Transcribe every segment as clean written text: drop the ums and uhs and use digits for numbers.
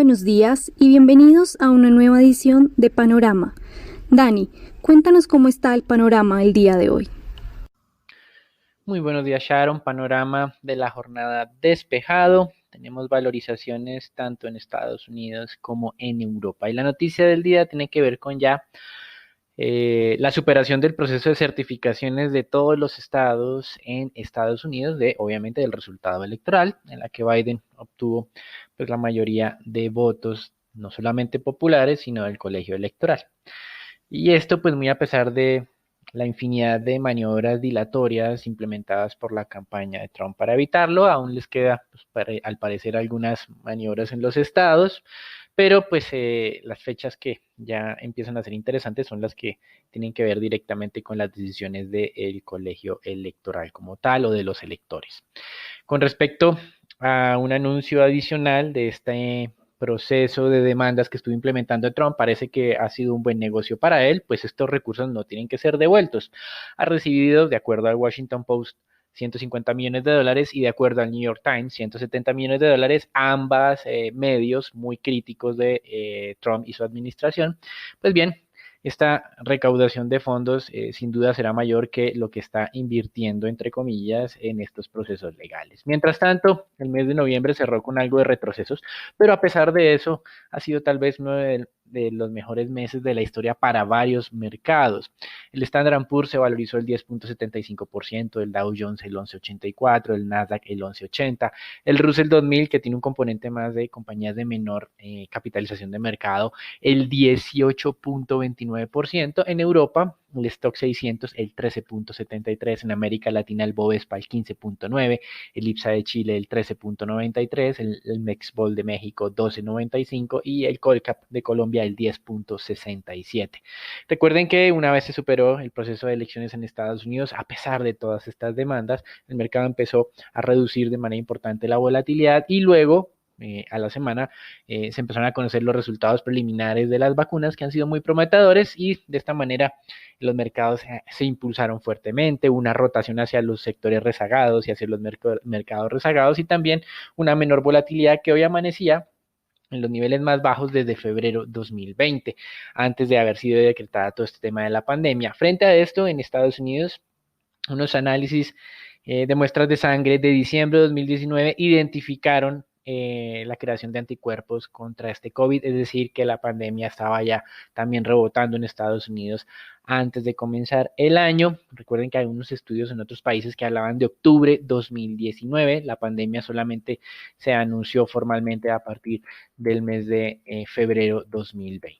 buenos días y bienvenidos a una nueva edición de Panorama. Dani, cuéntanos cómo está el panorama el día de hoy. Muy buenos días, Sharon. Panorama de la jornada despejado. Tenemos valorizaciones tanto en Estados Unidos como en Europa. Y la noticia del día tiene que ver con ya la superación del proceso de certificaciones de todos los estados en Estados Unidos, obviamente del resultado electoral, en la que Biden obtuvo pues la mayoría de votos, no solamente populares, sino del colegio electoral. Y esto pues muy a pesar de la infinidad de maniobras dilatorias implementadas por la campaña de Trump para evitarlo. Aún les queda, pues, al parecer, algunas maniobras en los estados, pero pues las fechas que ya empiezan a ser interesantes son las que tienen que ver directamente con las decisiones del colegio electoral como tal o de los electores. Con respecto a un anuncio adicional de este proceso de demandas que estuvo implementando Trump, parece que ha sido un buen negocio para él, pues estos recursos no tienen que ser devueltos. Ha recibido, de acuerdo al Washington Post, 150 millones de dólares y de acuerdo al New York Times, 170 millones de dólares, ambas medios muy críticos de Trump y su administración. Pues bien, esta recaudación de fondos sin duda será mayor que lo que está invirtiendo, entre comillas, en estos procesos legales. Mientras tanto, el mes de noviembre cerró con algo de retrocesos, pero a pesar de eso, ha sido tal vez uno de los mejores meses de la historia para varios mercados. El Standard & Poor's se valorizó el 10.75%, el Dow Jones el 11.84%, el Nasdaq el 11.80%, el Russell 2000, que tiene un componente más de compañías de menor capitalización de mercado, el 18.29%, en Europa el Stock 600 el 13.73%, en América Latina el Bovespa el 15.9%, el IPSA de Chile el 13.93%, el Mexbol de México 12.95% y el Colcap de Colombia el 10.67%. Recuerden que una vez se superó el proceso de elecciones en Estados Unidos, a pesar de todas estas demandas, el mercado empezó a reducir de manera importante la volatilidad y luego a la semana se empezaron a conocer los resultados preliminares de las vacunas que han sido muy prometedores y de esta manera los mercados se impulsaron fuertemente, una rotación hacia los sectores rezagados y hacia los mercados rezagados y también una menor volatilidad que hoy amanecía en los niveles más bajos desde febrero 2020, antes de haber sido decretada todo este tema de la pandemia. Frente a esto, en Estados Unidos, unos análisis de muestras de sangre de diciembre de 2019 identificaron la creación de anticuerpos contra este COVID, es decir, que la pandemia estaba ya también rebotando en Estados Unidos antes de comenzar el año. Recuerden que hay unos estudios en otros países que hablaban de octubre 2019, la pandemia solamente se anunció formalmente a partir del mes de febrero 2020.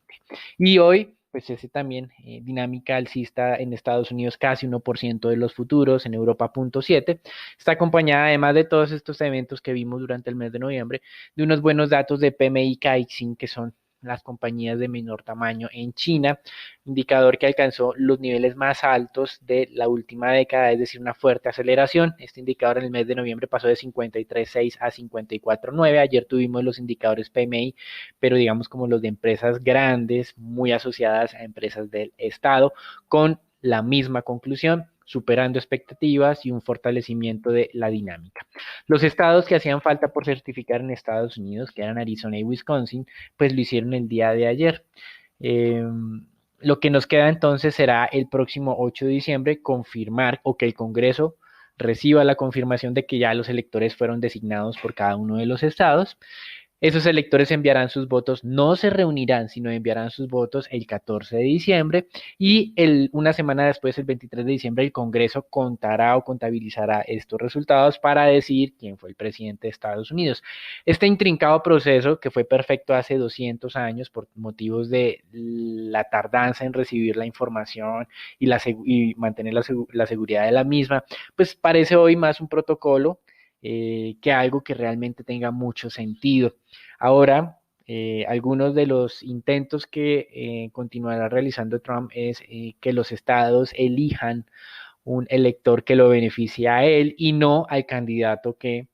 Y hoy pues ese también dinámica alcista en Estados Unidos casi 1% de los futuros, en Europa 0.7%, está acompañada además de todos estos eventos que vimos durante el mes de noviembre, de unos buenos datos de PMI Caixin, que son las compañías de menor tamaño en China, indicador que alcanzó los niveles más altos de la última década, es decir, una fuerte aceleración. Este indicador en el mes de noviembre pasó de 53.6 a 54.9. Ayer tuvimos los indicadores PMI, pero digamos como los de empresas grandes, muy asociadas a empresas del Estado, con la misma conclusión, superando expectativas y un fortalecimiento de la dinámica. Los estados que hacían falta por certificar en Estados Unidos, que eran Arizona y Wisconsin, pues lo hicieron el día de ayer. Lo que nos queda entonces será el próximo 8 de diciembre confirmar o que el Congreso reciba la confirmación de que ya los electores fueron designados por cada uno de los estados. Esos electores enviarán sus votos, no se reunirán, sino enviarán sus votos el 14 de diciembre y una semana después, el 23 de diciembre, el Congreso contará o contabilizará estos resultados para decir quién fue el presidente de Estados Unidos. Este intrincado proceso, que fue perfecto hace 200 años por motivos de la tardanza en recibir la información y mantener la seguridad de la misma, pues parece hoy más un protocolo que algo que realmente tenga mucho sentido. Ahora, algunos de los intentos que continuará realizando Trump es que los estados elijan un elector que lo beneficie a él y no al candidato que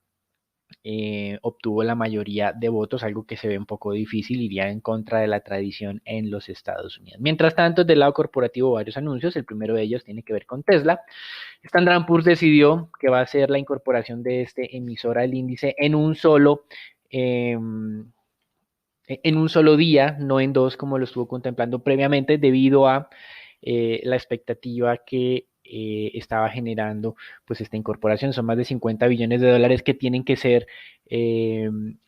obtuvo la mayoría de votos, algo que se ve un poco difícil, iría en contra de la tradición en los Estados Unidos. Mientras tanto, del lado corporativo, varios anuncios. El primero de ellos tiene que ver con Tesla. Standard & Poor's decidió que va a ser la incorporación de este emisor al índice en un solo en un solo día, no en dos como lo estuvo contemplando previamente, debido a la expectativa que estaba generando pues esta incorporación. Son más de 50 billones de dólares que tienen que ser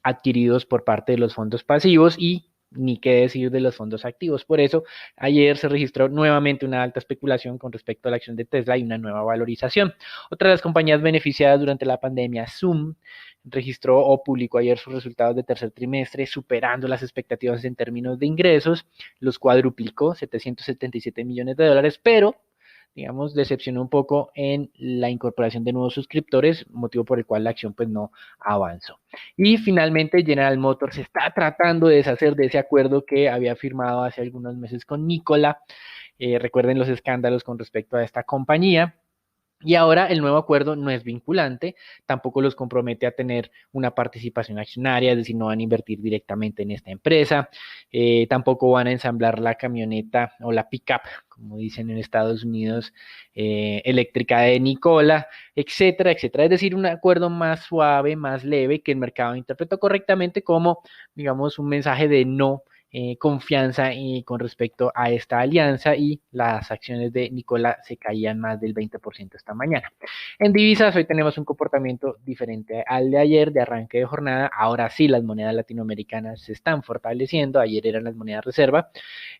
adquiridos por parte de los fondos pasivos y ni qué decir de los fondos activos. Por eso, ayer se registró nuevamente una alta especulación con respecto a la acción de Tesla y una nueva valorización. Otra de las compañías beneficiadas durante la pandemia, Zoom, registró o publicó ayer sus resultados de tercer trimestre, superando las expectativas en términos de ingresos, los cuadruplicó, 777 millones de dólares, pero digamos, decepcionó un poco en la incorporación de nuevos suscriptores, motivo por el cual la acción pues no avanzó. Y finalmente General Motors está tratando de deshacer de ese acuerdo que había firmado hace algunos meses con Nikola. Recuerden los escándalos con respecto a esta compañía. Y ahora el nuevo acuerdo no es vinculante, tampoco los compromete a tener una participación accionaria, es decir, no van a invertir directamente en esta empresa, tampoco van a ensamblar la camioneta o la pickup, como dicen en Estados Unidos, eléctrica de Nikola, etcétera, etcétera. Es decir, un acuerdo más suave, más leve, que el mercado interpretó correctamente como, digamos, un mensaje de no confianza con respecto a esta alianza, y las acciones de Nikola se caían más del 20% esta mañana. En divisas hoy tenemos un comportamiento diferente al de ayer, de arranque de jornada. Ahora sí las monedas latinoamericanas se están fortaleciendo, ayer eran las monedas reserva,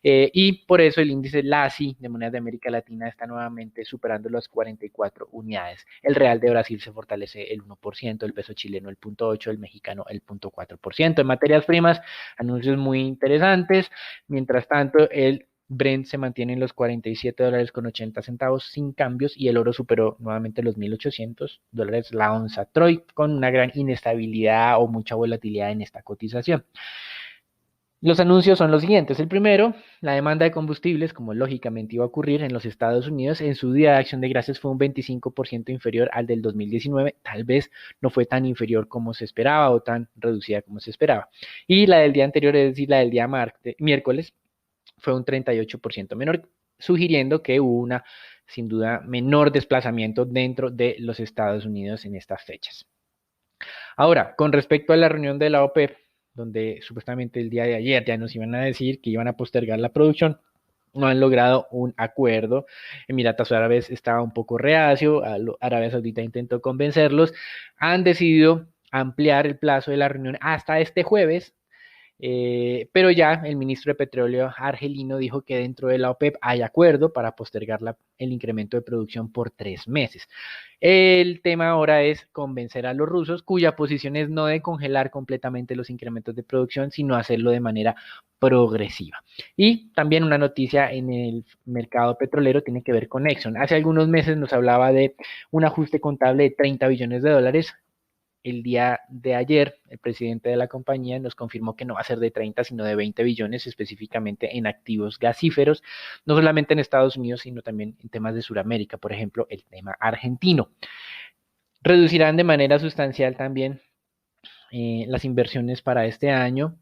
y por eso el índice LASI de monedas de América Latina está nuevamente superando las 44 unidades. El real de Brasil se fortalece el 1%, el peso chileno el 0.8%, el mexicano el 0.4%. En materias primas, anuncios muy interesantes. Mientras tanto, el Brent se mantiene en los $47.80 sin cambios, y el oro superó nuevamente los $1,800 la onza Troy, con una gran inestabilidad o mucha volatilidad en esta cotización. Los anuncios son los siguientes. El primero, la demanda de combustibles, como lógicamente iba a ocurrir en los Estados Unidos, en su día de acción de gracias fue un 25% inferior al del 2019. Tal vez no fue tan inferior como se esperaba o tan reducida como se esperaba. Y la del día anterior, es decir, la del día miércoles, fue un 38% menor, sugiriendo que hubo una, sin duda, menor desplazamiento dentro de los Estados Unidos en estas fechas. Ahora, con respecto a la reunión de la OPEP, donde supuestamente el día de ayer ya nos iban a decir que iban a postergar la producción, no han logrado un acuerdo. Emiratos Árabes estaba un poco reacio, Arabia Saudita intentó convencerlos, han decidido ampliar el plazo de la reunión hasta este jueves. Pero ya el ministro de Petróleo argelino dijo que dentro de la OPEP hay acuerdo para postergar el incremento de producción por 3 meses. El tema ahora es convencer a los rusos, cuya posición es no de congelar completamente los incrementos de producción, sino hacerlo de manera progresiva. Y también una noticia en el mercado petrolero tiene que ver con Exxon. Hace algunos meses nos hablaba de un ajuste contable de 30 billones de dólares. El día de ayer, el presidente de la compañía nos confirmó que no va a ser de 30, sino de 20 billones, específicamente en activos gasíferos, no solamente en Estados Unidos, sino también en temas de Sudamérica, por ejemplo, el tema argentino. Reducirán de manera sustancial también las inversiones para este año,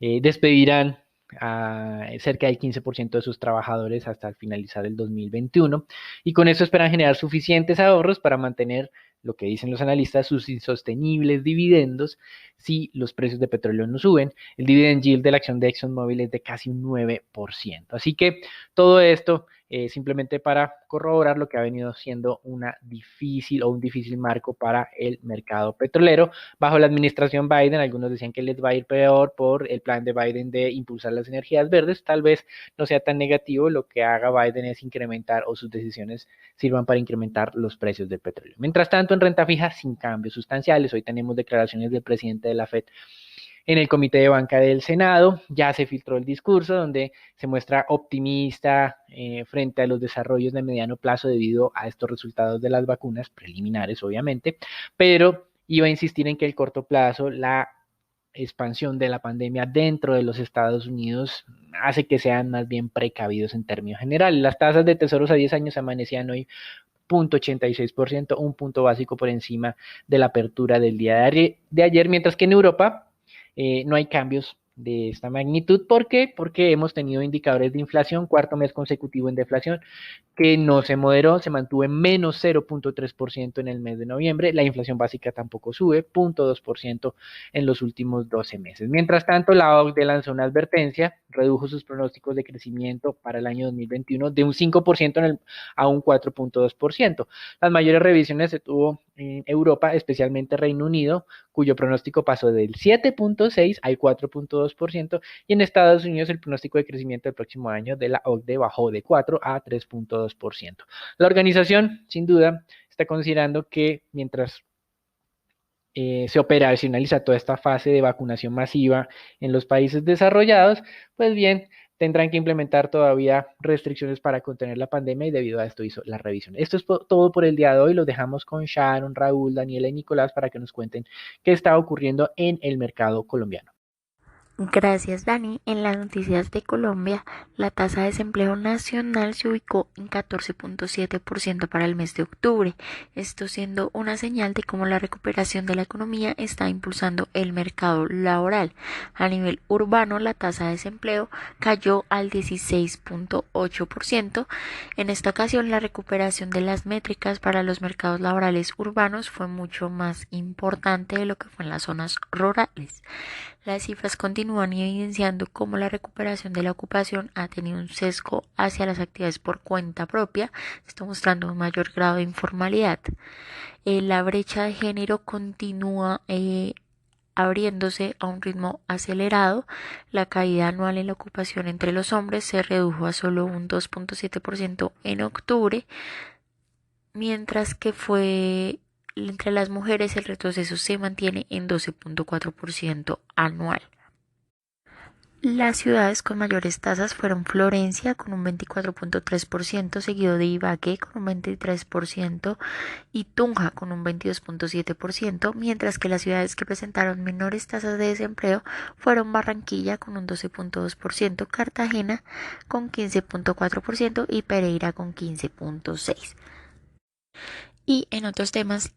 despedirán a cerca del 15% de sus trabajadores hasta finalizar el 2021, y con eso esperan generar suficientes ahorros para mantener, lo que dicen los analistas, sus insostenibles dividendos si los precios de petróleo no suben. El dividend yield de la acción de ExxonMobil es de casi un 9%. Así que todo esto simplemente para corroborar lo que ha venido siendo un difícil marco para el mercado petrolero. Bajo la administración Biden, algunos decían que les va a ir peor por el plan de Biden de impulsar las energías verdes. Tal vez no sea tan negativo, lo que haga Biden es incrementar, o sus decisiones sirvan para incrementar los precios del petróleo. Mientras tanto, en renta fija, sin cambios sustanciales. Hoy tenemos declaraciones del presidente de la FED en el comité de banca del Senado. Ya se filtró el discurso donde se muestra optimista frente a los desarrollos de mediano plazo debido a estos resultados de las vacunas, preliminares obviamente, pero iba a insistir en que el corto plazo, la expansión de la pandemia dentro de los Estados Unidos hace que sean más bien precavidos en términos generales. Las tasas de tesoros a 10 años amanecían hoy 0.86%, un punto básico por encima de la apertura del día de ayer, mientras que en Europa no hay cambios de esta magnitud. ¿Por qué? Porque hemos tenido indicadores de inflación, cuarto mes consecutivo en deflación, que no se moderó, se mantuvo en menos 0.3% en el mes de noviembre. La inflación básica tampoco sube, 0.2% en los últimos 12 meses. Mientras tanto, la OCDE lanzó una advertencia, redujo sus pronósticos de crecimiento para el año 2021 de un 5% a un 4.2%. Las mayores revisiones se tuvo en Europa, especialmente Reino Unido, cuyo pronóstico pasó del 7.6 al 4.2%, y en Estados Unidos el pronóstico de crecimiento del próximo año de la OCDE bajó de 4 a 3.2%. La organización, sin duda, está considerando que mientras se operacionaliza toda esta fase de vacunación masiva en los países desarrollados, pues bien, tendrán que implementar todavía restricciones para contener la pandemia, y debido a esto hizo la revisión. Esto es todo por el día de hoy. Lo dejamos con Sharon, Raúl, Daniela y Nicolás para que nos cuenten qué está ocurriendo en el mercado colombiano. Gracias, Dani. En las noticias de Colombia, la tasa de desempleo nacional se ubicó en 14.7% para el mes de octubre, esto siendo una señal de cómo la recuperación de la economía está impulsando el mercado laboral. A nivel urbano, la tasa de desempleo cayó al 16.8%. En esta ocasión, la recuperación de las métricas para los mercados laborales urbanos fue mucho más importante de lo que fue en las zonas rurales. Las cifras continúan evidenciando cómo la recuperación de la ocupación ha tenido un sesgo hacia las actividades por cuenta propia, está mostrando un mayor grado de informalidad. La brecha de género continúa abriéndose a un ritmo acelerado. La caída anual en la ocupación entre los hombres se redujo a solo un 2.7% en octubre, mientras que fue entre las mujeres el retroceso se mantiene en 12.4% anual. Las ciudades con mayores tasas fueron Florencia con un 24.3%, seguido de Ibagué con un 23% y Tunja con un 22.7%, mientras que las ciudades que presentaron menores tasas de desempleo fueron Barranquilla con un 12.2%, Cartagena con 15.4% y Pereira con 15.6%. Y en otros temas,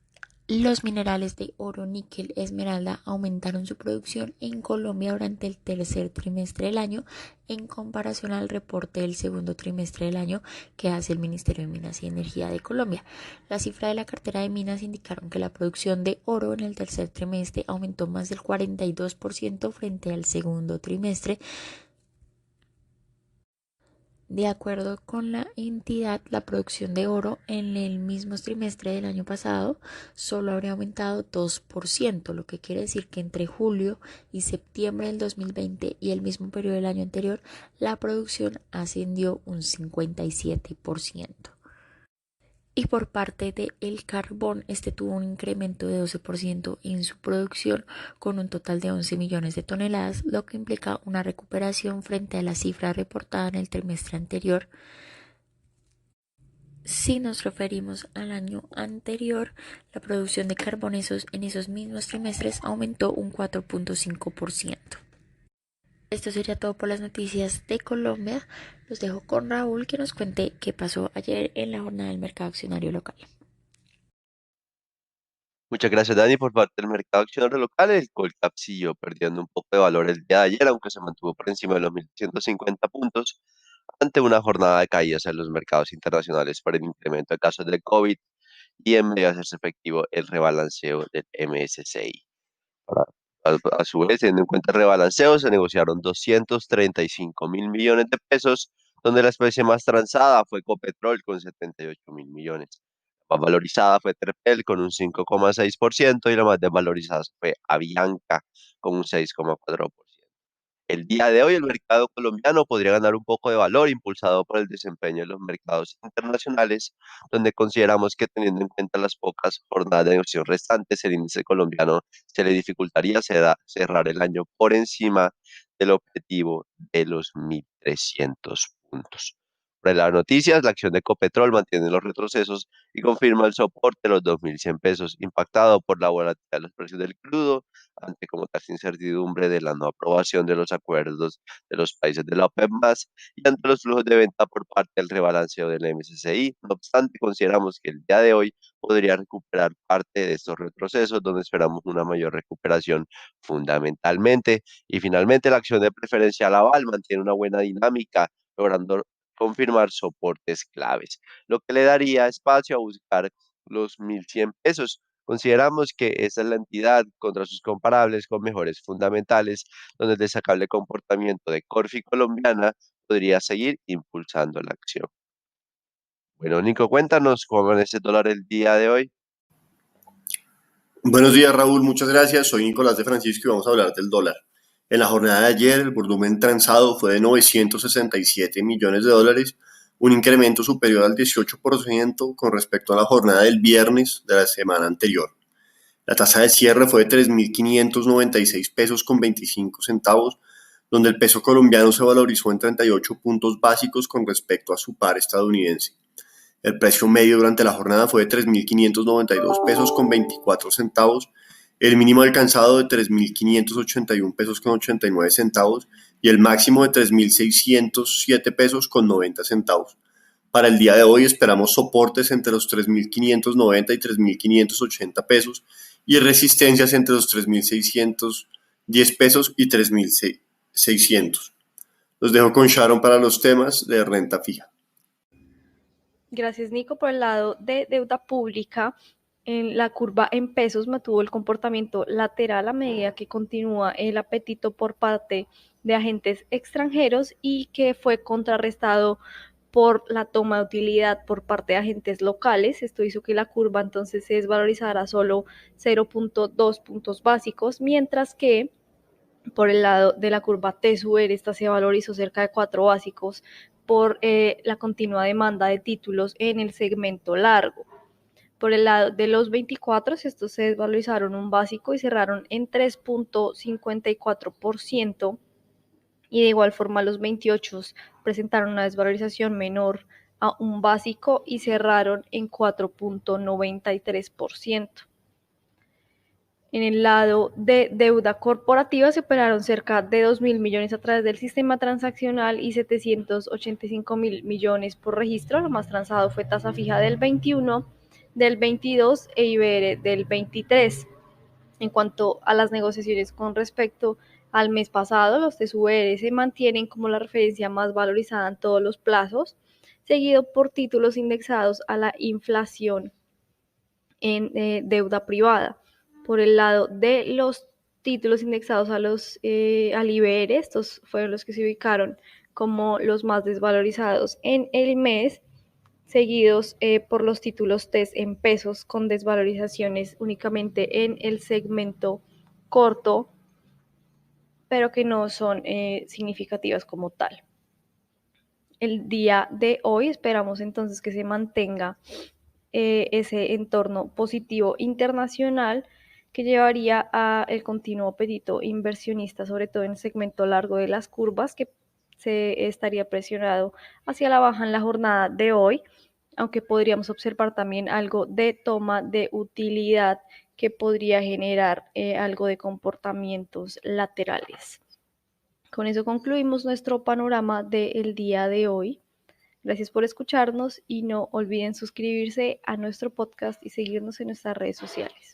los minerales de oro, níquel, esmeralda aumentaron su producción en Colombia durante el tercer trimestre del año en comparación al reporte del segundo trimestre del año que hace el Ministerio de Minas y Energía de Colombia. La cifra de la cartera de minas indicaron que la producción de oro en el tercer trimestre aumentó más del 42% frente al segundo trimestre. De acuerdo con la entidad, la producción de oro en el mismo trimestre del año pasado solo habría aumentado 2%, lo que quiere decir que entre julio y septiembre del 2020 y el mismo periodo del año anterior, la producción ascendió un 57%. Y por parte del carbón, este tuvo un incremento de 12% en su producción con un total de 11 millones de toneladas, lo que implica una recuperación frente a la cifra reportada en el trimestre anterior. Si nos referimos al año anterior, la producción de carbón en esos mismos trimestres aumentó un 4.5%. Esto sería todo por las noticias de Colombia. Los dejo con Raúl que nos cuente qué pasó ayer en la jornada del mercado accionario local. Muchas gracias, Dani, por parte del mercado accionario local. El Colcap siguió perdiendo un poco de valor el día de ayer, aunque se mantuvo por encima de los 1.150 puntos ante una jornada de caídas en los mercados internacionales por el incremento de casos de COVID y en medio de hacerse efectivo el rebalanceo del MSCI. Ahora, a su vez, teniendo en cuenta el rebalanceo, se negociaron 235.000 millones de pesos, donde la especie más transada fue Copetrol con 78.000 millones. La más valorizada fue Terpel con un 5,6% y la más desvalorizada fue Avianca con un 6,4%. El día de hoy el mercado colombiano podría ganar un poco de valor impulsado por el desempeño de los mercados internacionales, donde consideramos que teniendo en cuenta las pocas jornadas de negociación restantes, el índice colombiano se le dificultaría cerrar el año por encima del objetivo de los 1.300 puntos. Por las noticias, la acción de Ecopetrol mantiene los retrocesos y confirma el soporte de los 2.100 pesos, impactado por la volatilidad de los precios del crudo, ante como tal incertidumbre de la no aprobación de los acuerdos de los países de la OPEP+, y ante los flujos de venta por parte del rebalanceo del MSCI. No obstante, consideramos que el día de hoy podría recuperar parte de estos retrocesos, donde esperamos una mayor recuperación fundamentalmente. Y finalmente, la acción de preferencial aval mantiene una buena dinámica, logrando confirmar soportes claves, lo que le daría espacio a buscar los 1.100 pesos. Consideramos que esa es la entidad contra sus comparables con mejores fundamentales, donde el destacable comportamiento de Corfi colombiana podría seguir impulsando la acción. Bueno, Nico, cuéntanos cómo es ese dólar el día de hoy. Buenos días, Raúl, muchas gracias. Soy Nicolás de Francisco y vamos a hablar del dólar. En la jornada de ayer, el volumen transado fue de 967 millones de dólares, un incremento superior al 18% con respecto a la jornada del viernes de la semana anterior. La tasa de cierre fue de 3.596 pesos con 25 centavos, donde el peso colombiano se valorizó en 38 puntos básicos con respecto a su par estadounidense. El precio medio durante la jornada fue de 3.592 pesos con 24 centavos, el mínimo alcanzado de 3.581 pesos con 89 centavos y el máximo de 3.607 pesos con 90 centavos. Para el día de hoy esperamos soportes entre los 3.590 y 3.580 pesos y resistencias entre los 3.610 pesos y 3.600. Los dejo con Sharon para los temas de renta fija. Gracias, Nico. Por el lado de deuda pública, en la curva en pesos mantuvo el comportamiento lateral a medida que continúa el apetito por parte de agentes extranjeros y que fue contrarrestado por la toma de utilidad por parte de agentes locales. Esto hizo que la curva entonces se desvalorizara solo 0.2 puntos básicos, mientras que por el lado de la curva T-Square, esta se valorizó cerca de 4 básicos por la continua demanda de títulos en el segmento largo. Por el lado de los 24, estos se desvalorizaron un básico y cerraron en 3.54%, y de igual forma los 28 presentaron una desvalorización menor a un básico y cerraron en 4.93%. En el lado de deuda corporativa se operaron cerca de 2.000 millones a través del sistema transaccional y 785.000 millones por registro. Lo más transado fue tasa fija del 21, del 22 e IBR del 23. En cuanto a las negociaciones con respecto al mes pasado, los TSUR se mantienen como la referencia más valorizada en todos los plazos, seguido por títulos indexados a la inflación en deuda privada. Por el lado de los títulos indexados al IBR, estos fueron los que se ubicaron como los más desvalorizados en el mes, seguidos por los títulos TES en pesos con desvalorizaciones únicamente en el segmento corto, pero que no son significativas como tal. El día de hoy esperamos entonces que se mantenga ese entorno positivo internacional que llevaría a el continuo apetito inversionista, sobre todo en el segmento largo de las curvas, que se estaría presionado hacia la baja en la jornada de hoy, aunque podríamos observar también algo de toma de utilidad que podría generar algo de comportamientos laterales. Con eso concluimos nuestro panorama del día de hoy. Gracias por escucharnos y no olviden suscribirse a nuestro podcast y seguirnos en nuestras redes sociales.